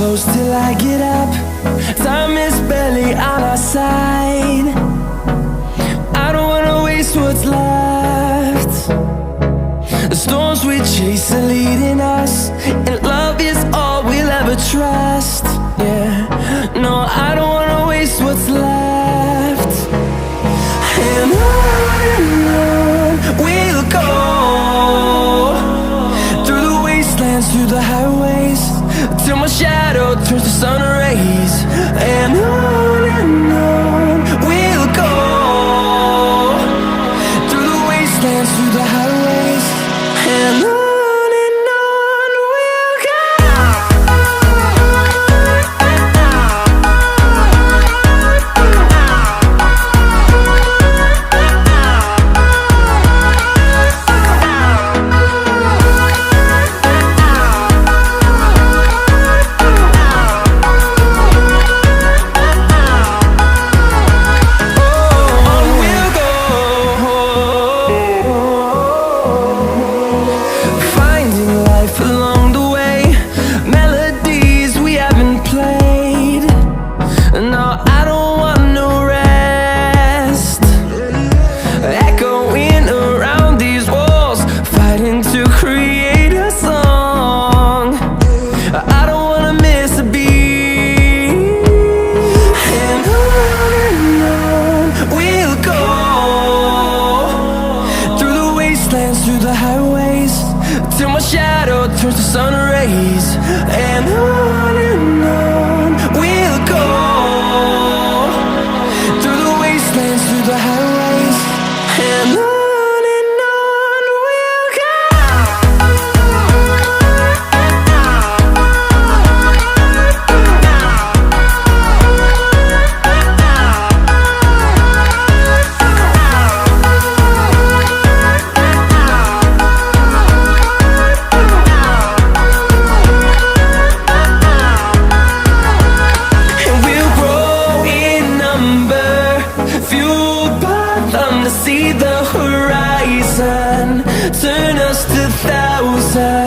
close till I get up. Time is barely on our side. I don't wanna waste what's left. The storms we chase are leading us, and love is all we'll ever trust. Yeah, no, I don't wanna waste what's left. And on we'll go, through the wastelands, through the highways, till my shadow turns to sun rays. And on we'll go, through the wastelands, through the highways, and on we'll go. Along the way, melodies we haven't played. No, I don't want no rest. Echoing around these walls, fighting to create a song. I don't wanna miss a beat. And on we'll go, through the wastelands, through the highways, till my shadow turns to sun rays. And on we'll go, through the wastelands, through the highways, and on we'll go. See the horizon, turn us to thousands.